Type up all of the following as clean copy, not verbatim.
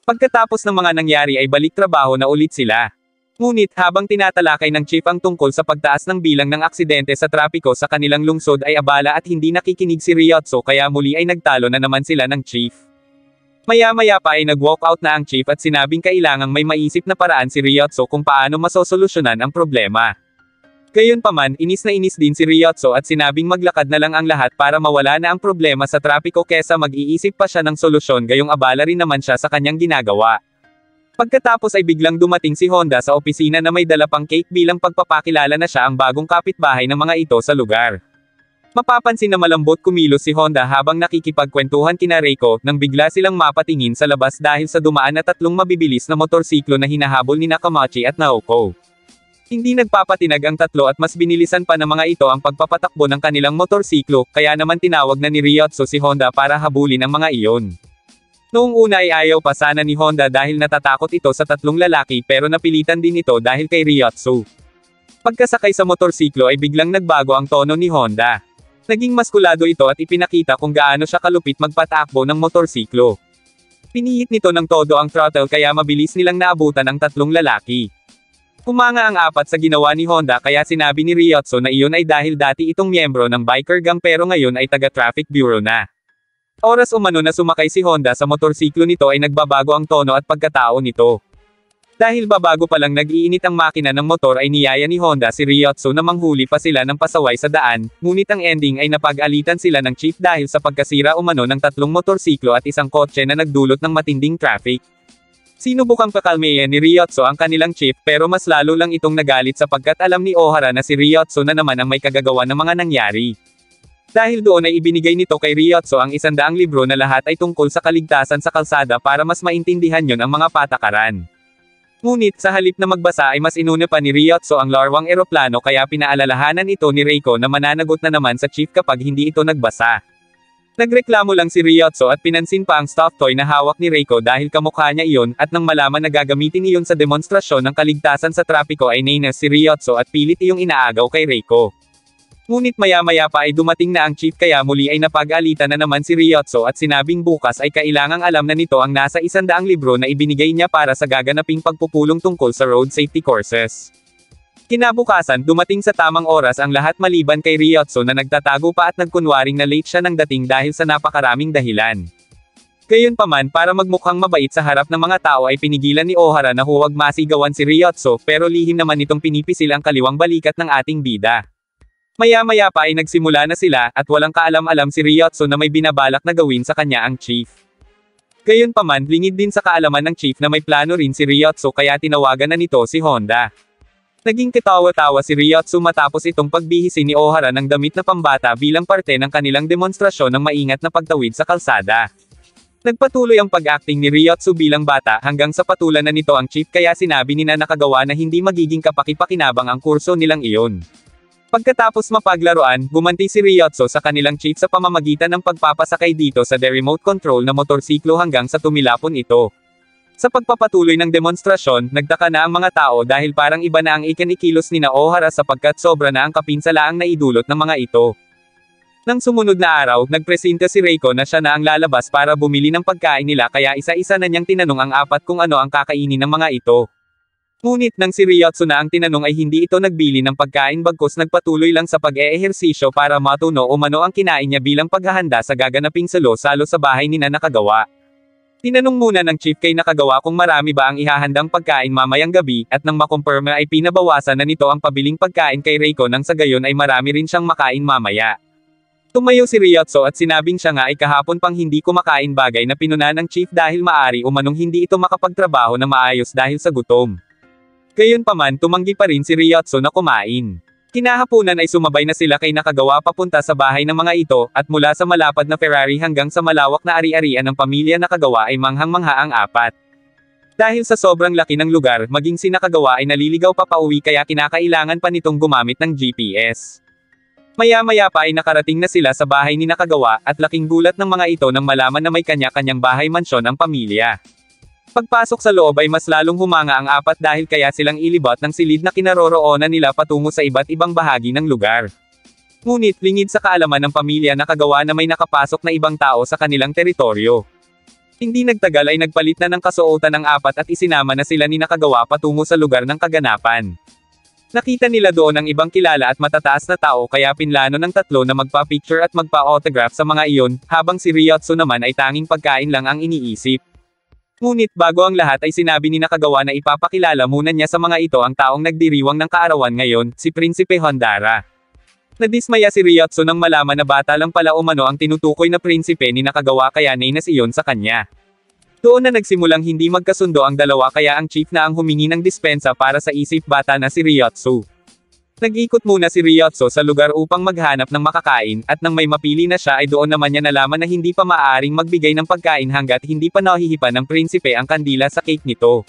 Pagkatapos ng mga nangyari ay balik trabaho na ulit sila. Ngunit habang tinatalakay ng chief ang tungkol sa pagtaas ng bilang ng aksidente sa trapiko sa kanilang lungsod ay abala at hindi nakikinig si Ryotso kaya muli ay nagtalo na naman sila ng chief. Maya-maya pa ay nag-walk out na ang chief at sinabing kailangang may maisip na paraan si Ryotso kung paano masosolusyonan ang problema. Gayunpaman, inis na inis din si Ryotso at sinabing maglakad na lang ang lahat para mawala na ang problema sa trapiko kesa mag-iisip pa siya ng solusyon gayong abala rin naman siya sa kanyang ginagawa. Pagkatapos ay biglang dumating si Honda sa opisina na may dala pang cake bilang pagpapakilala na siya ang bagong kapitbahay ng mga ito sa lugar. Mapapansin na malambot kumilos si Honda habang nakikipagkwentuhan kina Reiko nang bigla silang mapatingin sa labas dahil sa dumaan na tatlong mabibilis na motorsiklo na hinahabol ni Nakamachi at Naoko. Hindi nagpapatinag ang tatlo at mas binilisan pa ng mga ito ang pagpapatakbo ng kanilang motorsiklo, kaya naman tinawag na ni Ryotso si Honda para habulin ang mga iyon. Noong una ay ayaw pa sana ni Honda dahil natatakot ito sa tatlong lalaki pero napilitan din ito dahil kay Ryotso. Pagkasakay sa motorsiklo ay biglang nagbago ang tono ni Honda. Naging maskulado ito at ipinakita kung gaano siya kalupit magpatakbo ng motorsiklo. Pinihit nito ng todo ang throttle kaya mabilis nilang naabutan ang tatlong lalaki. Humanga ang apat sa ginawa ni Honda kaya sinabi ni Ryotso na iyon ay dahil dati itong miyembro ng biker gang pero ngayon ay taga-traffic bureau na. Oras umano na sumakay si Honda sa motorsiklo nito ay nagbabago ang tono at pagkatao nito. Dahil babago pa lang nag-iinit ang makina ng motor ay niyaya ni Honda si Ryotso na manghuli pa sila ng pasaway sa daan, ngunit ang ending ay napag-alitan sila ng chief dahil sa pagkasira umano ng tatlong motorsiklo at isang kotse na nagdulot ng matinding traffic. Sinubukang pakalmayan ni Ryotso ang kanilang chief pero mas lalo lang itong nagalit sapagkat alam ni Ohara na si Ryotso na naman ang may kagagawa ng mga nangyari. Dahil doon ay ibinigay nito kay Ryotso ang 100 libro na lahat ay tungkol sa kaligtasan sa kalsada para mas maintindihan yon ang mga patakaran. Ngunit sa halip na magbasa ay mas inuna pa ni Ryotso ang larwang eroplano kaya pinaalalahanan ito ni Reiko na mananagot na naman sa chief kapag hindi ito nagbasa. Nagreklamo lang si Ryotso at pinansin pa ang stuffed toy na hawak ni Reiko dahil kamukha niya iyon at nang malaman na gagamitin iyon sa demonstrasyon ng kaligtasan sa trapiko ay nainis si Ryotso at pilit iyong inaagaw kay Reiko. Ngunit maya-maya pa ay dumating na ang chief kaya muli ay napag-alitan na naman si Ryotso at sinabing bukas ay kailangang alam na nito ang nasa 100 libro na ibinigay niya para sa gaganaping pagpupulong tungkol sa road safety courses. Kinabukasan dumating sa tamang oras ang lahat maliban kay Ryotso na nagtatago pa at nagkunwaring na late siya ng dating dahil sa napakaraming dahilan. Gayunpaman para magmukhang mabait sa harap ng mga tao ay pinigilan ni Ohara na huwag masigawan si Ryotso pero lihim naman itong pinipisil ang kaliwang balikat ng ating bida. Maya-maya pa ay nagsimula na sila, at walang kaalam-alam si Ryotso na may binabalak na gawin sa kanya ang chief. Gayunpaman, lingid din sa kaalaman ng chief na may plano rin si Ryotso kaya tinawagan na nito si Honda. Naging katawa-tawa si Ryotso matapos itong pagbihisin ni Ohara ng damit na pambata bilang parte ng kanilang demonstrasyon ng maingat na pagtawid sa kalsada. Nagpatuloy ang pag-acting ni Ryotso bilang bata hanggang sa patulan na nito ang chief kaya sinabi ni na nakagawa na hindi magiging kapaki-pakinabang ang kurso nilang iyon. Pagkatapos mapaglaruan, gumanti si Ryotso sa kanilang chief sa pamamagitan ng pagpapasakay dito sa remote control na motorsiklo hanggang sa tumilapon ito. Sa pagpapatuloy ng demonstrasyon, nagtaka na ang mga tao dahil parang iba na ang ikinikilos ni na Ohara sapagkat sobra na ang kapinsalaang naidulot ng mga ito. Nang sumunod na araw, nagpresenta si Reiko na siya na ang lalabas para bumili ng pagkain nila kaya isa-isa na niyang tinanong ang apat kung ano ang kakainin ng mga ito. Ngunit nang si Ryotso na ang tinanong ay hindi ito nagbili ng pagkain bagkus nagpatuloy lang sa pag-eehersisyo para matuno o mano ang kinain niya bilang paghahanda sa gaganaping salo-salo sa bahay ni na Nakagawa. Tinanong muna ng chief kay Nakagawa kung marami ba ang ihahandang pagkain mamayang gabi, at nang makumpirma ay pinabawasan na nito ang pabiling pagkain kay Reiko nang sa gayon ay marami rin siyang makain mamaya. Tumayo si Ryotso at sinabing siya nga ay kahapon pang hindi kumakain bagay na pinuna ng chief dahil maari umanong hindi ito makapagtrabaho na maayos dahil sa gutom. Gayunpaman tumanggi pa rin si Ryotso na kumain. Kinahapunan ay sumabay na sila kay Nakagawa papunta sa bahay ng mga ito, at mula sa malapad na Ferrari hanggang sa malawak na ari-arian ng pamilya Nakagawa ay manghang-mangha ang apat. Dahil sa sobrang laki ng lugar, maging si Nakagawa ay naliligaw pa pauwi kaya kinakailangan pa nitong gumamit ng GPS. Maya-maya pa ay nakarating na sila sa bahay ni Nakagawa, at laking gulat ng mga ito nang malaman na may kanya-kanyang bahay-mansyon ang pamilya. Pagpasok sa loob ay mas lalong humanga ang apat dahil kaya silang ilibot ng silid na kinaroroonan nila patungo sa iba't ibang bahagi ng lugar. Ngunit lingid sa kaalaman ng pamilya Nakagawa na may nakapasok na ibang tao sa kanilang teritoryo. Hindi nagtagal ay nagpalit na ng kasuotan ang apat at isinama na sila ni Nakagawa patungo sa lugar ng kaganapan. Nakita nila doon ang ibang kilala at matataas na tao kaya pinlano ng tatlo na magpa-picture at magpa-autograph sa mga iyon, habang si Ryotsu naman ay tanging pagkain lang ang iniisip. Ngunit bago ang lahat ay sinabi ni Nakagawa na ipapakilala muna niya sa mga ito ang taong nagdiriwang ng kaarawan ngayon, si Prinsipe Hondara. Nadismaya si Ryotsu nang malaman na bata lang pala umano ang tinutukoy na prinsipe ni Nakagawa kaya nainas iyon sa kanya. Doon na nagsimulang hindi magkasundo ang dalawa kaya ang chief na ang humingi ng dispensa para sa isip bata na si Ryotsu. Nag-ikot muna si Ryotsu sa lugar upang maghanap ng makakain, at nang may mapili na siya ay doon naman niya nalaman na hindi pa maaaring magbigay ng pagkain hanggat hindi pa nahihipan ng prinsipe ang kandila sa cake nito.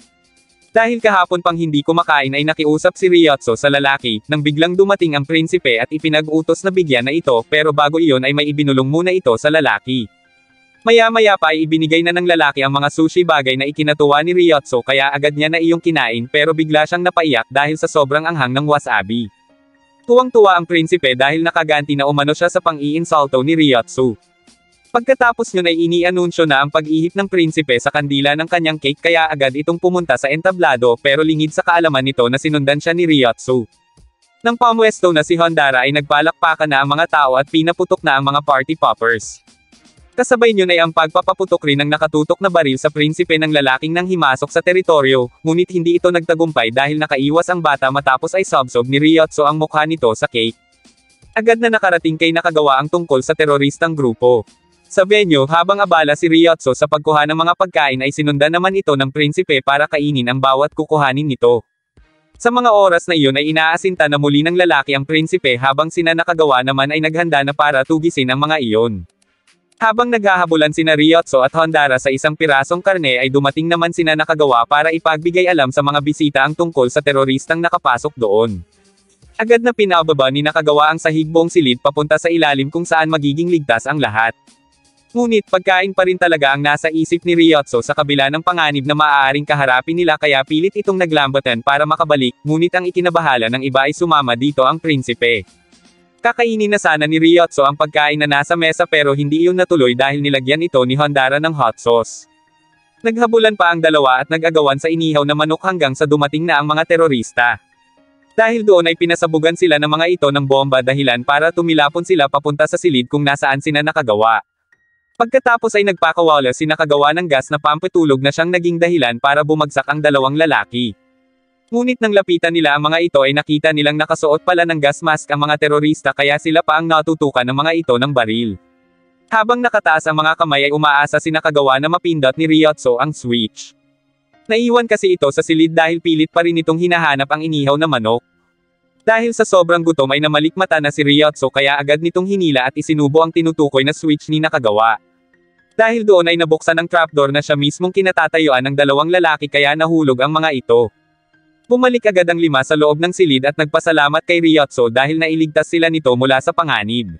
Dahil kahapon pang hindi kumakain ay nakiusap si Ryotsu sa lalaki, nang biglang dumating ang prinsipe at ipinag-utos na bigyan na ito pero bago iyon ay may ibinulong muna ito sa lalaki. Maya-maya pa ay ibinigay na ng lalaki ang mga sushi bagay na ikinatuwa ni Ryotsu kaya agad niya na iyong kinain pero bigla siyang napaiyak dahil sa sobrang anghang ng wasabi. Tuwang-tuwa ang prinsipe dahil nakaganti na umano siya sa pang-iinsulto ni Ryotsu. Pagkatapos nyo ay inianunsyo na ang pag-ihip ng prinsipe sa kandila ng kanyang cake kaya agad itong pumunta sa entablado pero lingid sa kaalaman nito na sinundan siya ni Ryotsu. Nang pamwesto na si Hondara ay nagpalakpakan na ang mga tao at pinaputok na ang mga party poppers. Kasabay niyon ay ang pagpapaputok rin ng nakatutok na baril sa prinsipe ng lalaking nang himasok sa teritoryo, ngunit hindi ito nagtagumpay dahil nakaiwas ang bata matapos ay sobsob ni Ryotsu ang mukha nito sa cake. Agad na nakarating kay Nakagawa ang tungkol sa teroristang grupo. Sa venue, habang abala si Ryotsu sa pagkuha ng mga pagkain ay sinundan naman ito ng prinsipe para kainin ang bawat kukuhanin nito. Sa mga oras na iyon ay inaasinta na muli ng lalaki ang prinsipe habang sina Nakagawa naman ay naghanda na para tugisin ang mga iyon. Habang naghahabulan sina Ryotsu at Hondara sa isang pirasong karne ay dumating naman sina Nakagawa para ipagbigay alam sa mga bisita ang tungkol sa teroristang nakapasok doon. Agad na pinababa ni Nakagawa ang sahig buong silid papunta sa ilalim kung saan magiging ligtas ang lahat. Ngunit pagkain pa rin talaga ang nasa isip ni Ryotsu sa kabila ng panganib na maaaring kaharapin nila kaya pilit itong naglambatan para makabalik, ngunit ang ikinabahala ng iba ay sumama dito ang prinsipe. Kakainin na sana ni Ryotsu ang pagkain na nasa mesa pero hindi iyon natuloy dahil nilagyan ito ni Hondara ng hot sauce. Naghabulan pa ang dalawa at nag-agawan sa inihaw na manok hanggang sa dumating na ang mga terorista. Dahil doon ay pinasabugan sila ng mga ito ng bomba dahilan para tumilapon sila papunta sa silid kung nasaan sina Nakagawa. Pagkatapos ay nagpakawala si Nakagawa ng gas na pampatulog na siyang naging dahilan para bumagsak ang dalawang lalaki. Ngunit nang lapitan nila ang mga ito ay nakita nilang nakasuot pala ng gas mask ang mga terorista kaya sila pa ang natutukan ng mga ito ng baril. Habang nakataas ang mga kamay ay umaasa si Nakagawa na mapindot ni Ryotsu ang switch. Naiwan kasi ito sa silid dahil pilit pa rin itong hinahanap ang inihaw na manok. Dahil sa sobrang gutom ay namalikmata na si Ryotsu kaya agad nitong hinila at isinubo ang tinutukoy na switch ni Nakagawa. Dahil doon ay nabuksan ang trapdoor na siya mismong kinatatayuan ng dalawang lalaki kaya nahulog ang mga ito. Bumalik agad ang lima sa loob ng silid at nagpasalamat kay Ryotsu dahil nailigtas sila nito mula sa panganib.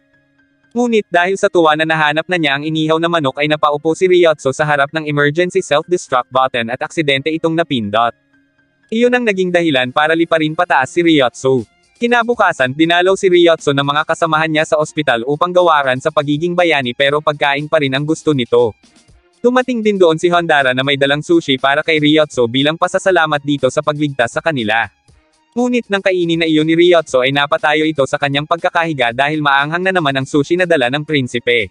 Ngunit dahil sa tuwa na nahanap na niya ang inihaw na manok ay napaupo si Ryotsu sa harap ng emergency self-destruct button at aksidente itong napindot. Iyon ang naging dahilan para liparin pataas si Ryotsu. Kinabukasan, dinalaw si Ryotsu ng mga kasamahan niya sa ospital upang gawaran sa pagiging bayani pero pagkain pa rin ang gusto nito. Dumating din doon si Hondara na may dalang sushi para kay Ryotsu bilang pasasalamat dito sa pagligtas sa kanila. Ngunit nang kainin na iyon ni Ryotsu ay napatayo ito sa kanyang pagkakahiga dahil maanghang na naman ang sushi na dala ng prinsipe.